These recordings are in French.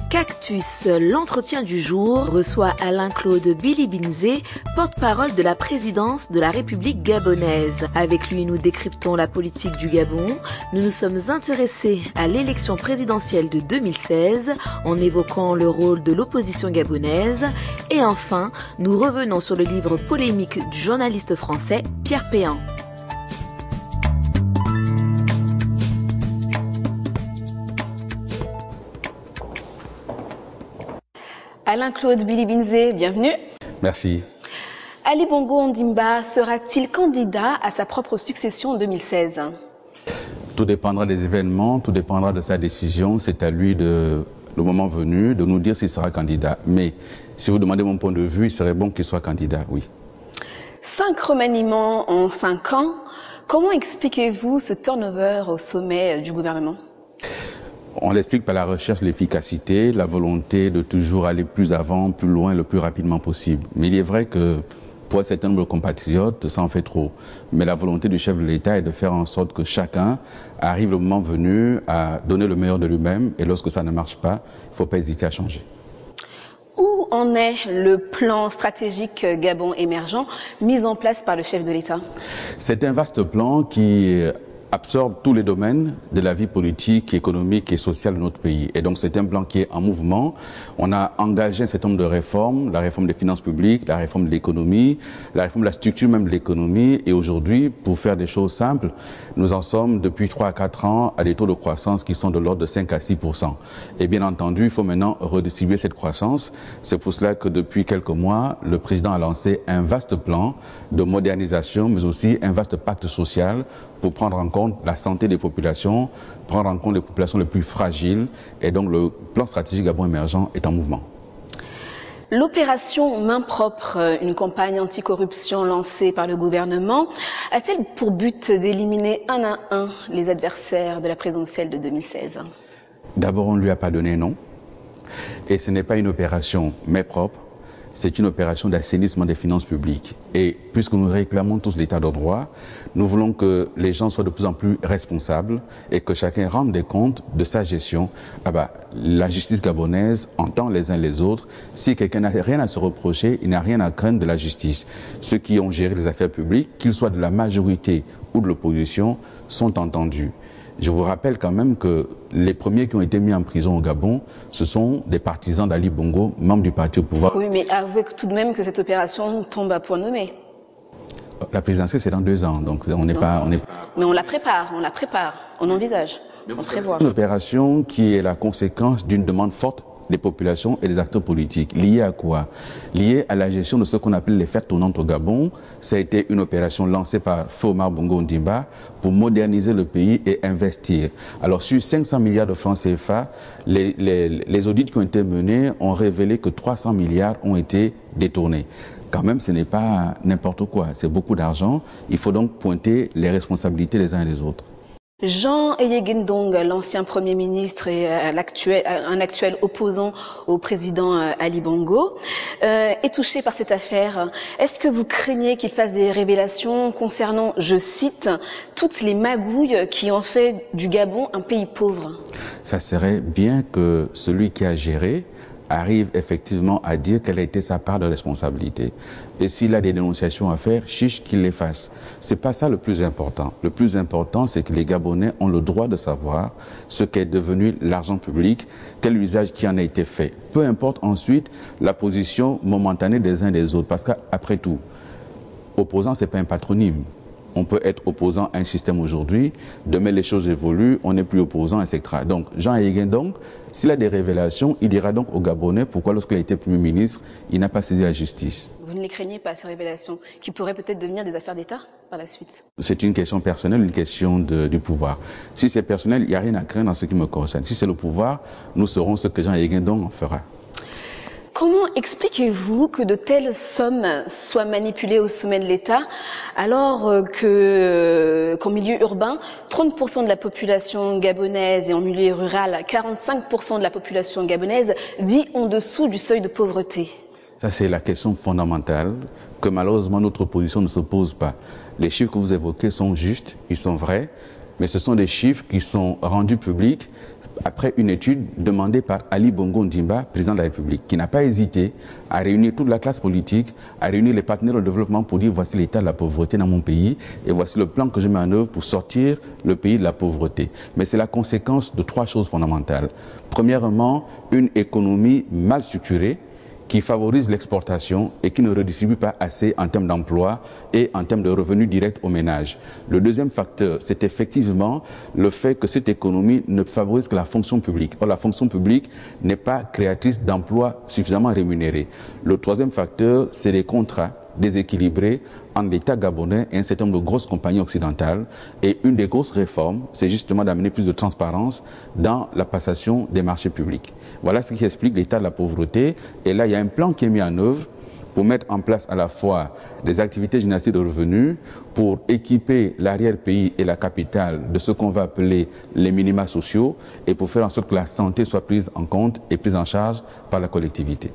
Cactus, l'entretien du jour reçoit Alain-Claude Bilibinze, porte-parole de la présidence de la République gabonaise. Avec lui, nous décryptons la politique du Gabon. Nous nous sommes intéressés à l'élection présidentielle de 2016 en évoquant le rôle de l'opposition gabonaise. Et enfin, nous revenons sur le livre polémique du journaliste français Pierre Péan. Alain-Claude Bilibinze, bienvenue. Merci. Ali Bongo Ondimba sera-t-il candidat à sa propre succession en 2016? Tout dépendra des événements, tout dépendra de sa décision. C'est à lui, le moment venu, de nous dire s'il sera candidat. Mais si vous demandez mon point de vue, il serait bon qu'il soit candidat, oui. 5 remaniements en 5 ans. Comment expliquez-vous ce turnover au sommet du gouvernement? On l'explique par la recherche de l'efficacité, la volonté de toujours aller plus avant, plus loin, le plus rapidement possible. Mais il est vrai que pour un certain nombre de compatriotes, ça en fait trop. Mais la volonté du chef de l'État est de faire en sorte que chacun arrive le moment venu à donner le meilleur de lui-même. Et lorsque ça ne marche pas, il ne faut pas hésiter à changer. Où en est le plan stratégique Gabon émergent mis en place par le chef de l'État? C'est un vaste plan qui absorbe tous les domaines de la vie politique, économique et sociale de notre pays. Et donc c'est un plan qui est en mouvement. On a engagé un certain nombre de réformes, la réforme des finances publiques, la réforme de l'économie, la réforme de la structure même de l'économie. Et aujourd'hui, pour faire des choses simples, nous en sommes depuis 3 à 4 ans à des taux de croissance qui sont de l'ordre de 5 à 6%. Et bien entendu, il faut maintenant redistribuer cette croissance. C'est pour cela que depuis quelques mois, le président a lancé un vaste plan de modernisation, mais aussi un vaste pacte social pour prendre en compte la santé des populations, prendre en compte les populations les plus fragiles. Et donc le plan stratégique Gabon émergent est en mouvement. L'opération Main propre, une campagne anticorruption lancée par le gouvernement, a-t-elle pour but d'éliminer un à un les adversaires de la présidentielle de 2016? D'abord, on ne lui a pas donné nom. Et ce n'est pas une opération Main propre. C'est une opération d'assainissement des finances publiques. Et puisque nous réclamons tous l'état de droit, nous voulons que les gens soient de plus en plus responsables et que chacun rende des comptes de sa gestion. La justice gabonaise entend les uns les autres. Si quelqu'un n'a rien à se reprocher, il n'a rien à craindre de la justice. Ceux qui ont géré les affaires publiques, qu'ils soient de la majorité ou de l'opposition, sont entendus. Je vous rappelle quand même que les premiers qui ont été mis en prison au Gabon, ce sont des partisans d'Ali Bongo, membres du parti au pouvoir. Oui, mais avouez tout de même que cette opération tombe à point nommé. La présidentielle, c'est dans 2 ans, donc on n'est pas... Mais on la prépare, on envisage, on se prévoit. C'est une opération qui est la conséquence d'une demande forte des populations et des acteurs politiques. Liée à quoi? Liée à la gestion de ce qu'on appelle les fers tournantes au Gabon. Ça a été une opération lancée par Fomar Bongo Ondimba pour moderniser le pays et investir. Alors sur 500 milliards de francs CFA, les audits qui ont été menés ont révélé que 300 milliards ont été détournés. Quand même, ce n'est pas n'importe quoi, c'est beaucoup d'argent. Il faut donc pointer les responsabilités des uns et des autres. Jean Eyegindong, l'ancien Premier ministre et un actuel opposant au président Ali Bongo, est touché par cette affaire. Est-ce que vous craignez qu'il fasse des révélations concernant, je cite, toutes les magouilles qui ont fait du Gabon un pays pauvre? Ça serait bien que celui qui a géré arrive effectivement à dire quelle a été sa part de responsabilité. Et s'il a des dénonciations à faire, chiche qu'il les fasse. C'est pas ça le plus important. Le plus important, c'est que les Gabonais ont le droit de savoir ce qu'est devenu l'argent public, quel usage qui en a été fait. Peu importe ensuite la position momentanée des uns et des autres. Parce qu'après tout, opposant, c'est pas un patronyme. On peut être opposant à un système aujourd'hui, demain les choses évoluent, on n'est plus opposant, etc. Donc Jean Eyegindong, s'il a des révélations, il dira donc aux Gabonais pourquoi lorsqu'il a été Premier ministre, il n'a pas saisi la justice. Vous ne les craignez pas, ces révélations, qui pourraient peut-être devenir des affaires d'État par la suite? C'est une question personnelle, une question du pouvoir. Si c'est personnel, il n'y a rien à craindre en ce qui me concerne. Si c'est le pouvoir, nous saurons ce que Jean Eyegindong en fera. Comment expliquez-vous que de telles sommes soient manipulées au sommet de l'État alors qu'en milieu urbain, 30% de la population gabonaise et en milieu rural, 45% de la population gabonaise vit en dessous du seuil de pauvreté? Ça, c'est la question fondamentale que malheureusement notre opposition ne se pose pas. Les chiffres que vous évoquez sont justes, ils sont vrais, mais ce sont des chiffres qui sont rendus publics après une étude demandée par Ali Bongo Ondimba, président de la République, qui n'a pas hésité à réunir toute la classe politique, à réunir les partenaires au développement pour dire voici l'état de la pauvreté dans mon pays et voici le plan que je mets en œuvre pour sortir le pays de la pauvreté. Mais c'est la conséquence de 3 choses fondamentales. Premièrement, une économie mal structurée qui favorise l'exportation et qui ne redistribue pas assez en termes d'emploi et en termes de revenus directs aux ménages. Le deuxième facteur, c'est effectivement le fait que cette économie ne favorise que la fonction publique. Or, la fonction publique n'est pas créatrice d'emplois suffisamment rémunérés. Le troisième facteur, c'est les contrats déséquilibrés entre l'État gabonais et un certain nombre de grosses compagnies occidentales. Et une des grosses réformes, c'est justement d'amener plus de transparence dans la passation des marchés publics. Voilà ce qui explique l'état de la pauvreté. Et là, il y a un plan qui est mis en œuvre pour mettre en place à la fois des activités génératives de revenus, pour équiper l'arrière-pays et la capitale de ce qu'on va appeler les minima sociaux et pour faire en sorte que la santé soit prise en compte et prise en charge par la collectivité.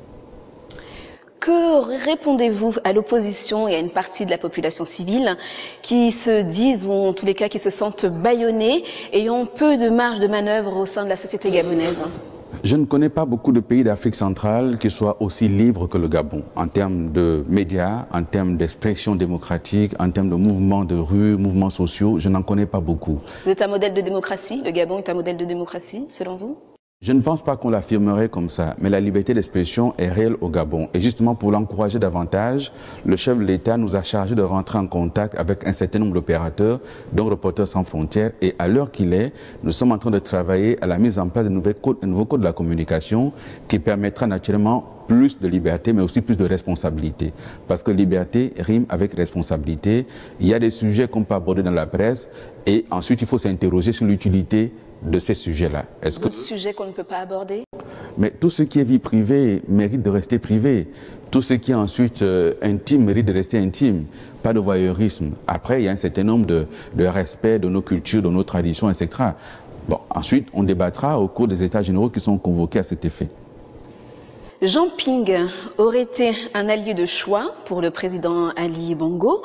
Que répondez-vous à l'opposition et à une partie de la population civile qui se disent, ou en tous les cas qui se sentent bâillonnés, ayant peu de marge de manœuvre au sein de la société gabonaise? Je ne connais pas beaucoup de pays d'Afrique centrale qui soient aussi libres que le Gabon, en termes de médias, en termes d'expression démocratique, en termes de mouvements de rue, mouvements sociaux. Je n'en connais pas beaucoup. Vous êtes un modèle de démocratie? Le Gabon est un modèle de démocratie, selon vous? Je ne pense pas qu'on l'affirmerait comme ça, mais la liberté d'expression est réelle au Gabon. Et justement, pour l'encourager davantage, le chef de l'État nous a chargé de rentrer en contact avec un certain nombre d'opérateurs, dont Reporters sans frontières. Et à l'heure qu'il est, nous sommes en train de travailler à la mise en place de nouveaux codes de la communication qui permettra naturellement plus de liberté, mais aussi plus de responsabilité. Parce que liberté rime avec responsabilité. Il y a des sujets qu'on peut aborder dans la presse et ensuite il faut s'interroger sur l'utilité de ces sujets-là. D'autres sujets qu'on ne peut pas aborder? Mais tout ce qui est vie privée mérite de rester privé. Tout ce qui est ensuite intime mérite de rester intime. Pas de voyeurisme. Après, il y a un certain nombre de respect de nos cultures, de nos traditions, etc. Bon, ensuite, on débattra au cours des États généraux qui sont convoqués à cet effet. Jean Ping aurait été un allié de choix pour le président Ali Bongo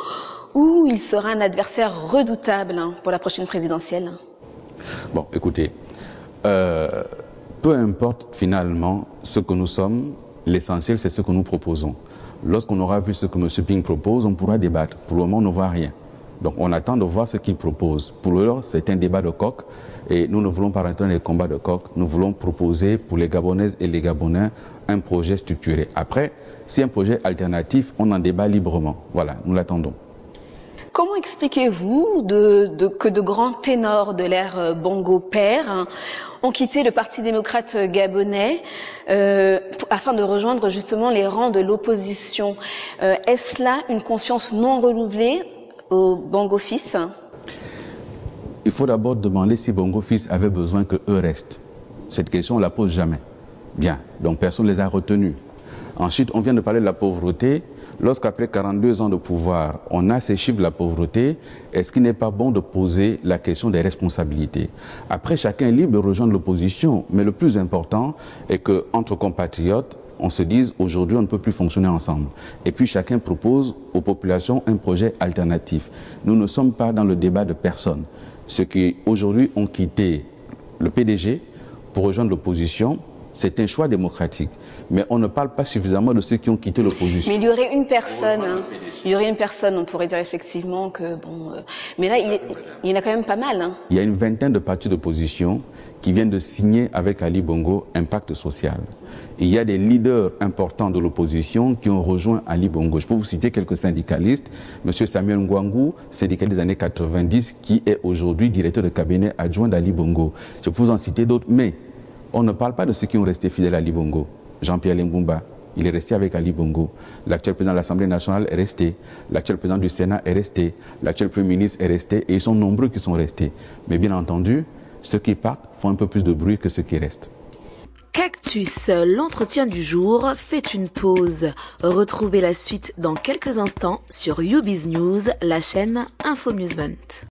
ou il sera un adversaire redoutable pour la prochaine présidentielle? Bon, écoutez, peu importe finalement ce que nous sommes, l'essentiel c'est ce que nous proposons. Lorsqu'on aura vu ce que M. Ping propose, on pourra débattre. Pour le moment, on ne voit rien. Donc on attend de voir ce qu'il propose. Pour l'heure, c'est un débat de coq et nous ne voulons pas rentrer dans les combats de coq. Nous voulons proposer pour les Gabonaises et les Gabonais un projet structuré. Après, si un projet alternatif, on en débat librement. Voilà, nous l'attendons. Comment expliquez-vous que de grands ténors de l'ère Bongo père ont quitté le Parti démocrate gabonais afin de rejoindre justement les rangs de l'opposition? Est-ce là une confiance non renouvelée au Bongo fils? Il faut d'abord demander si Bongo fils avait besoin qu'eux restent. Cette question, on ne la pose jamais. Bien, donc personne ne les a retenus. Ensuite, on vient de parler de la pauvreté. Lorsqu'après 42 ans de pouvoir, on a ces chiffres de la pauvreté, est-ce qu'il n'est pas bon de poser la question des responsabilités? Après, chacun est libre de rejoindre l'opposition, mais le plus important est qu'entre compatriotes, on se dise aujourd'hui on ne peut plus fonctionner ensemble. Et puis chacun propose aux populations un projet alternatif. Nous ne sommes pas dans le débat de personne. Ceux qui aujourd'hui ont quitté le PDG pour rejoindre l'opposition, c'est un choix démocratique. Mais on ne parle pas suffisamment de ceux qui ont quitté l'opposition. Mais il y aurait une personne, il y aurait une personne, on pourrait dire effectivement que bon... mais là, il y en a quand même pas mal. Hein. Il y a une vingtaine de partis d'opposition qui viennent de signer avec Ali Bongo un pacte social. Et il y a des leaders importants de l'opposition qui ont rejoint Ali Bongo. Je peux vous citer quelques syndicalistes. Monsieur Samuel Ngwangu, syndicaliste des années 90, qui est aujourd'hui directeur de cabinet adjoint d'Ali Bongo. Je peux vous en citer d'autres, mais on ne parle pas de ceux qui ont resté fidèles à Ali Bongo. Jean-Pierre Lembumba, il est resté avec Ali Bongo. L'actuel président de l'Assemblée nationale est resté. L'actuel président du Sénat est resté. L'actuel Premier ministre est resté. Et ils sont nombreux qui sont restés. Mais bien entendu, ceux qui partent font un peu plus de bruit que ceux qui restent. Cactus, l'entretien du jour fait une pause. Retrouvez la suite dans quelques instants sur YouBiz News, la chaîne Infomusement.